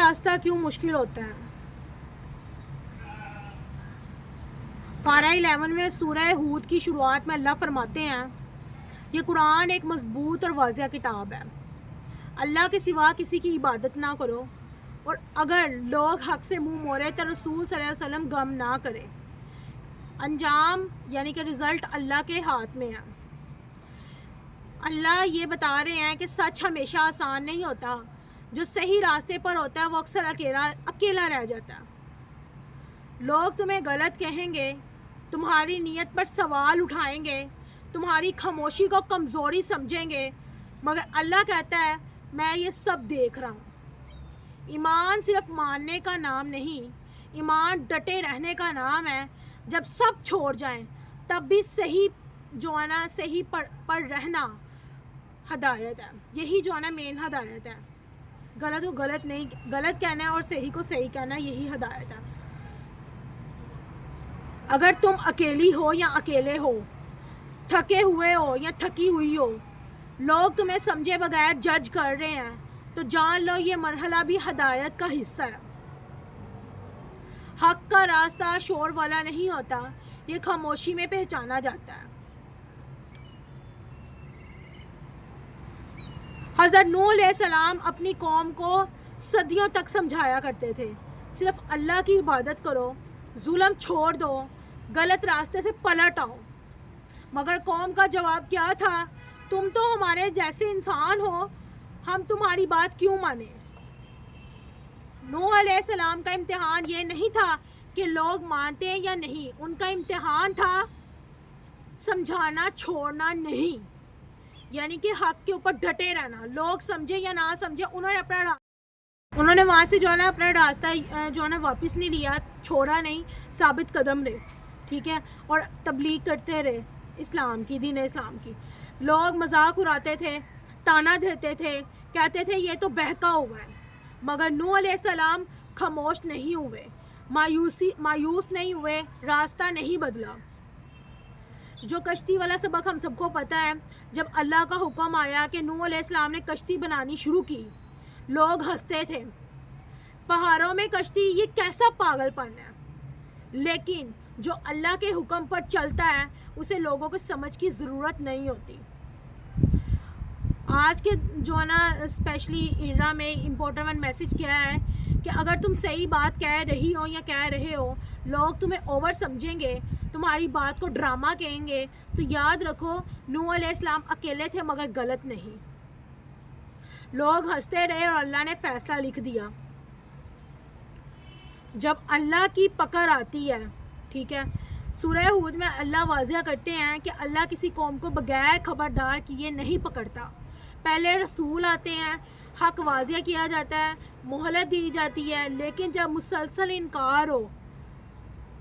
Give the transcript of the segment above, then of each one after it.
راستہ کیوں مشکل ہوتا ہے؟ پارہ 11 میں سورہ ہود کی شروعات میں اللہ فرماتے ہیں یہ قرآن ایک مضبوط اور واضح کتاب ہے، اللہ کے سوا کسی کی عبادت نہ کرو، اور اگر لوگ حق سے منہ موڑے تو رسول صلی اللہ علیہ وسلم غم نہ کرے، انجام یعنی کہ رزلٹ اللہ کے ہاتھ میں ہے۔ اللہ یہ بتا رہے ہیں کہ سچ ہمیشہ آسان نہیں ہوتا، جو صحیح راستے پر ہوتا ہے وہ اکثر اکیلا رہ جاتا ہے۔ لوگ تمہیں غلط کہیں گے، تمہاری نیت پر سوال اٹھائیں گے، تمہاری خاموشی کو کمزوری سمجھیں گے، مگر اللہ کہتا ہے میں یہ سب دیکھ رہا ہوں۔ ایمان صرف ماننے کا نام نہیں، ایمان ڈٹے رہنے کا نام ہے۔ جب سب چھوڑ جائیں تب بھی صحیح پر رہنا ہدایت ہے، یہی مین ہدایت ہے۔ غلط کو غلط نہیں، غلط کہنا ہے اور صحیح کو صحیح کہنا ہے، یہی ہدایت ہے۔ اگر تم اکیلی ہو یا اکیلے ہو، تھکے ہوئے ہو یا تھکی ہوئی ہو، لوگ تمہیں سمجھے بغیر جج کر رہے ہیں، تو جان لو یہ مرحلہ بھی ہدایت کا حصہ ہے۔ حق کا راستہ شور والا نہیں ہوتا، یہ خاموشی میں پہچانا جاتا ہے۔ حضرت نوح علیہ السلام اپنی قوم کو صدیوں تک سمجھایا کرتے تھے، صرف اللہ کی عبادت کرو، ظلم چھوڑ دو، غلط راستے سے پلٹ آؤ۔ مگر قوم کا جواب کیا تھا؟ تم تو ہمارے جیسے انسان ہو، ہم تمہاری بات کیوں مانیں؟ نوح علیہ السلام کا امتحان یہ نہیں تھا کہ لوگ مانتے یا نہیں، ان کا امتحان تھا سمجھانا چھوڑنا نہیں، یعنی کہ حق کے اوپر ڈٹے رہنا۔ لوگ سمجھے یا نہ سمجھے، انہوں نے وہاں سے اپنا راستہ واپس نہیں لیا، چھوڑا نہیں، ثابت قدم رہے، ٹھیک ہے، اور تبلیغ کرتے رہے دین اسلام کی۔ لوگ مذاق اڑاتے تھے، تانا دیتے تھے، کہتے تھے یہ تو بہکا ہوا ہے، مگر نوح علیہ السلام خاموش نہیں ہوئے، مایوس نہیں ہوئے، راستہ نہیں بدلا۔ جو کشتی والا سبق ہم سب کو پتہ ہے، جب اللہ کا حکم آیا کہ نوح علیہ السلام نے کشتی بنانی شروع کی، لوگ ہنستے تھے، پہاڑوں میں کشتی، یہ کیسا پاگل پن ہے۔ لیکن جو اللہ کے حکم پر چلتا ہے اسے لوگوں کو سمجھ کی ضرورت نہیں ہوتی۔ آج کے اسپیشلی ایرا میں امپورٹنٹ میسیج کیا ہے کہ اگر تم صحیح بات کہہ رہی ہو یا کہہ رہے ہو، لوگ تمہیں اوور سمجھیں گے، تمہاری بات کو ڈرامہ کہیں گے، تو یاد رکھو نوح علیہ السلام اکیلے تھے مگر غلط نہیں۔ لوگ ہنستے رہے اور اللہ نے فیصلہ لکھ دیا۔ جب اللہ کی پکڑ آتی ہے، ٹھیک ہے، سورہ ہود میں اللہ واضح کرتے ہیں کہ اللہ کسی قوم کو بغیر خبردار کیے نہیں پکڑتا۔ پہلے رسول آتے ہیں، حق واضح کیا جاتا ہے، مہلت دی جاتی ہے، لیکن جب مسلسل انکار ہو،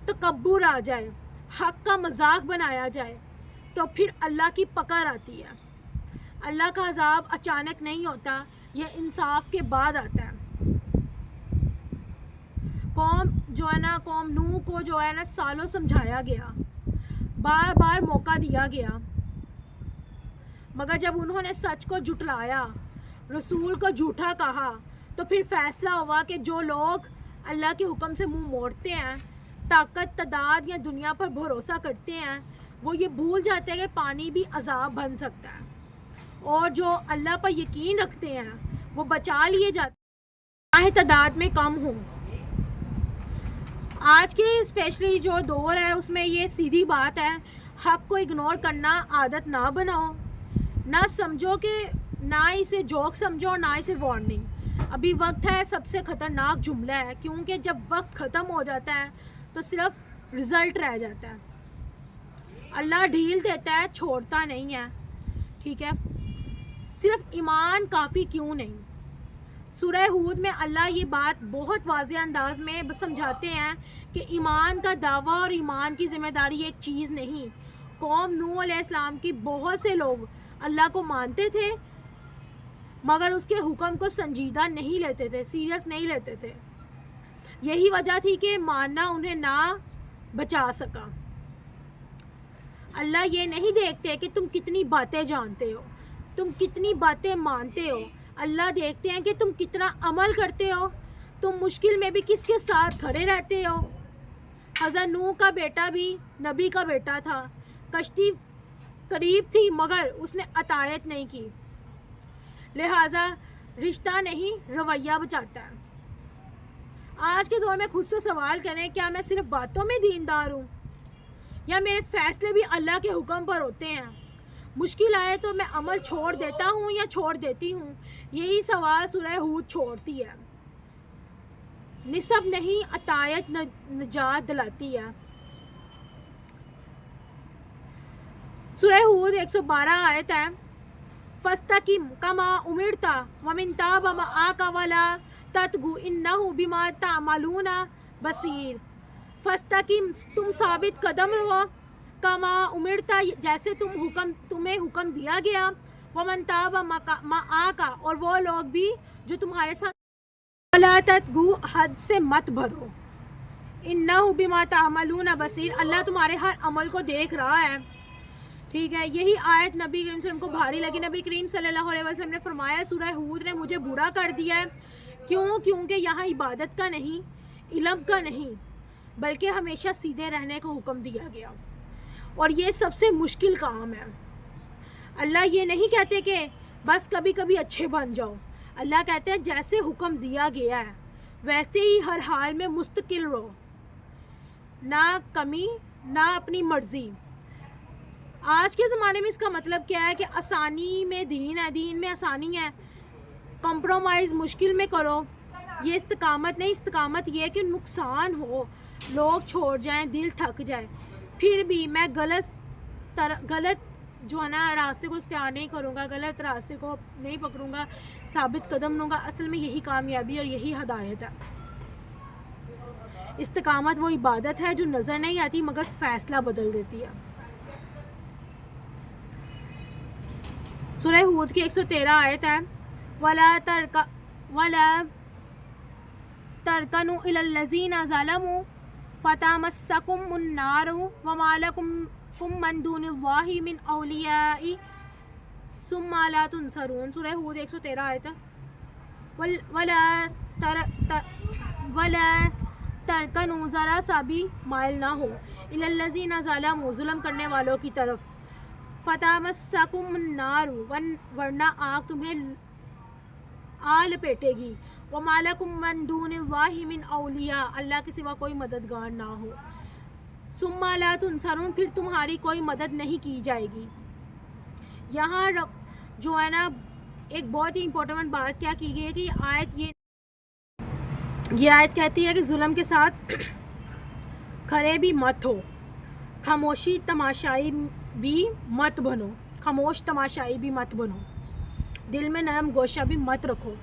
تکبر آ جائے، حق کا مذاق بنایا جائے، تو پھر اللہ کی پکڑ آتی ہے۔ اللہ کا عذاب اچانک نہیں ہوتا، یہ انصاف کے بعد آتا ہے۔ قوم نوح کو سالوں سمجھایا گیا، بار بار موقع دیا گیا، مگر جب انہوں نے سچ کو جھٹلایا، رسول کو جھوٹا کہا، تو پھر فیصلہ ہوا کہ جو لوگ اللہ کے حکم سے منہ موڑتے ہیں، طاقت، تعداد یا دنیا پر بھروسہ کرتے ہیں، وہ یہ بھول جاتے ہیں کہ پانی بھی عذاب بن سکتا ہے، اور جو اللہ پر یقین رکھتے ہیں وہ بچا لیے جاتے ہیں، چاہے تعداد میں کم ہوں۔ آج کے اسپیشلی جو دور ہے اس میں یہ سیدھی بات ہے، حق کو اگنور کرنا عادت نہ بناؤ، نہ سمجھو کہ نہ اسے جوک سمجھو نہ اسے وارننگ۔ ابھی وقت ہے، سب سے خطرناک جملہ ہے، کیونکہ جب وقت ختم ہو جاتا ہے تو صرف رزلٹ رہ جاتا ہے۔ اللہ ڈھیل دیتا ہے، چھوڑتا نہیں ہے، ٹھیک ہے۔ صرف ایمان کافی کیوں نہیں؟ سورہ ہود میں اللہ یہ بات بہت واضح انداز میں سمجھاتے ہیں کہ ایمان کا دعویٰ اور ایمان کی ذمہ داری ایک چیز نہیں۔ قوم نوح علیہ السلام کی بہت سے لوگ اللہ کو مانتے تھے مگر اس کے حکم کو سنجیدہ نہیں لیتے تھے، سیریس نہیں لیتے تھے۔ یہی وجہ تھی کہ ماننا انہیں نہ بچا سکا۔ اللہ یہ نہیں دیکھتے کہ تم کتنی باتیں جانتے ہو، تم کتنی باتیں مانتے ہو، اللہ دیکھتے ہیں کہ تم کتنا عمل کرتے ہو۔ تم مشکل میں بھی کس کے ساتھ کھڑے رہتے ہو؟ حضرت نوح کا بیٹا بھی نبی کا بیٹا تھا، کشتی قریب تھی مگر اس نے اطاعت نہیں کی، لہٰذا رشتہ نہیں رویہ بچاتا ہے۔ آج کے دور میں خود سے سوال کریں، کیا میں صرف باتوں میں دیندار ہوں یا میرے فیصلے بھی اللہ کے حکم پر ہوتے ہیں؟ مشکل آئے تو میں عمل چھوڑ دیتا ہوں یا چھوڑ دیتی ہوں؟ یہی سوال سورہ ہود چھوڑتی ہے۔ نسب نہیں، اطاعت نجات دلاتی ہے۔ سورہ ہود 112 آیت ہے، فَاسْتَقِمْ كَمَا أُمِرْتَ وَمَنْ تَابَ مَعَكَ وَلَا تَطْغَوْا إِنَّهُ بِمَا تَعْمَلُونَ بَصِيرٌ۔ فَاسْتَقِمْ، تم ثابت قدم رہو، کما امرتا، جیسے تمہیں حکم دیا گیا، وَمَنْ تَابَ مَعَكَ، اور وہ لوگ بھی جو تمہارے ساتھ، وَلَا تَطْغَوْا، حد سے مت بھرو، إِنَّهُ بِمَا تَعْمَلُونَ بَصِيرٌ، اللہ تمہارے ہر عمل کو دیکھ رہا ہے۔ ٹھیک ہے، یہی آیت نبی کریم صلی اللہ علیہ وسلم کو بھاری لگی۔ نبی کریم صلی اللہ علیہ وسلم نے فرمایا، سورہ ہود نے مجھے برا کر دیا ہے، کیونکہ یہاں عبادت کا نہیں، علم کا نہیں، بلکہ ہمیشہ سیدھے رہنے کا حکم دیا گیا، اور یہ سب سے مشکل کام ہے۔ اللہ یہ نہیں کہتے کہ بس کبھی کبھی اچھے بن جاؤ، اللہ کہتے ہیں جیسے حکم دیا گیا ہے ویسے ہی ہر حال میں مستقل رہو، نہ کمی نہ اپنی مرضی۔ آج کے زمانے میں اس کا مطلب کیا ہے کہ آسانی میں دین ہے، دین میں آسانی ہے، کمپرومائز مشکل میں کرو، یہ استقامت نہیں۔ استقامت یہ ہے کہ نقصان ہو، لوگ چھوڑ جائیں، دل تھک جائے، پھر بھی میں غلط جو ہے نا راستے کو اختیار نہیں کروں گا، غلط راستے کو نہیں پکڑوں گا، ثابت قدم لوں گا۔ اصل میں یہی کامیابی اور یہی ہدایت ہے۔ استقامت وہ عبادت ہے جو نظر نہیں آتی مگر فیصلہ بدل دیتی ہے۔ سورہ ہود کی 113 آیت ہے، وَلَا تَرْكَنُوا إِلَى الَّذِينَ ظَلَمُوا فَتَمَسَّكُمُ النَّارُ وَمَا لَكُم مِّن دُونِ اللَّهِ مِنْ أَوْلِيَاءَ ثُمَّ لَا تُنصَرُونَ۔ سورہ ہود 113 آیت ہے، وَلَا تَرْكَنُوا، ذرا سا بھی مائل نہ ہو، إِلَى الَّذِينَ ظَلَمُوا، ظلم کرنے والوں کی طرف، فَتَمَسَّكُمُ النَّارُ، ورنہ آگ تمہیں آ لپیٹے گی، وَمَا لَكُم مِّن دُونِ اللَّهِ مِنْ أَوْلِيَاءَ، اللہ کے سوا کوئی مددگار نہ ہو، ثُمَّ لَا تُنصَرُونَ، پھر تمہاری کوئی مدد نہیں کی جائے گی۔ یہاں جو ہے نا ایک بہت ہی امپورٹنٹ بات کیا کی گئی ہے کہ یہ آیت کہتی ہے کہ ظلم کے ساتھ کھڑے بھی مت ہو، خاموش تماشائی بھی مت بنو، دل میں نرم گوشہ بھی مت رکھو،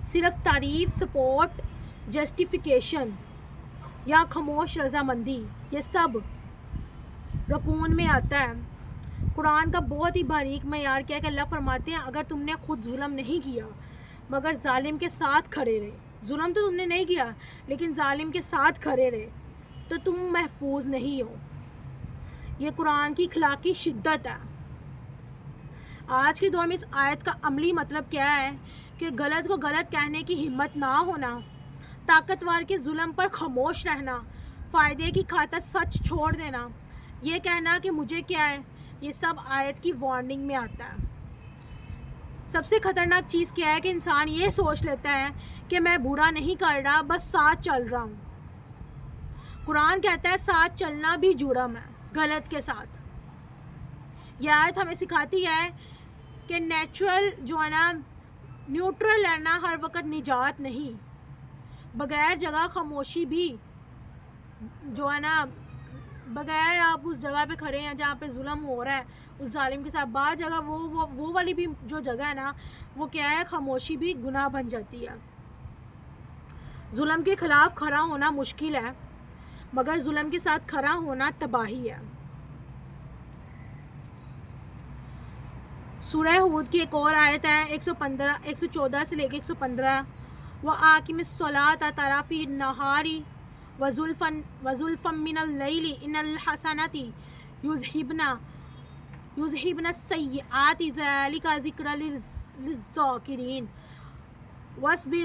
صرف تعریف، سپورٹ، جسٹیفیکیشن یا خاموش رضامندی، یہ سب رکون میں آتا ہے۔ قرآن کا بہت ہی باریک معیار کیا ہے کہ اللہ فرماتے ہیں اگر تم نے خود ظلم نہیں کیا مگر ظالم کے ساتھ کھڑے رہے، ظلم تو تم نے نہیں کیا لیکن ظالم کے ساتھ کھڑے رہے تو تم محفوظ نہیں ہو۔ یہ قرآن کی اخلاقی شدت ہے۔ آج کے دور میں اس آیت کا عملی مطلب کیا ہے کہ غلط کو غلط کہنے کی ہمت نہ ہونا، طاقتور کے ظلم پر خاموش رہنا، فائدے کی خاطر سچ چھوڑ دینا، یہ کہنا کہ مجھے کیا ہے، یہ سب آیت کی وارننگ میں آتا ہے۔ سب سے خطرناک چیز کیا ہے کہ انسان یہ سوچ لیتا ہے کہ میں برا نہیں کر رہا، بس ساتھ چل رہا ہوں۔ قرآن کہتا ہے ساتھ چلنا بھی جرم ہے، غلط کے ساتھ۔ یہ آیت ہمیں سکھاتی ہے کہ نیوٹرل رہنا ہر وقت نجات نہیں، بغیر جگہ خاموشی بھی جو ہے نا، بغیر آپ اس جگہ پہ کھڑے ہیں جہاں پہ ظلم ہو رہا ہے اس ظالم کے ساتھ، بعض جگہ وہ والی بھی جو جگہ ہے نا وہ کیا ہے، خاموشی بھی گناہ بن جاتی ہے۔ ظلم کے خلاف کھڑا ہونا مشکل ہے مگر ظلم کے ساتھ کھڑا ہونا تباہی ہے۔ سورہ ہود کی ایک اور آیت ہے 114 سے لے کے 115، وَآقِمِ الصَّلَاةَ طَرَفَیِ النَّہَارِ وَزُلْفًا مِّنَ اللَّیلِ إِنَّ الْحَسَنَاتِ یُذْہِبْنَ السَّیِّئَاتِ ذَلِکَ ذِکْرًا لِلذَّاکِرِینَ وَاصْبِرْ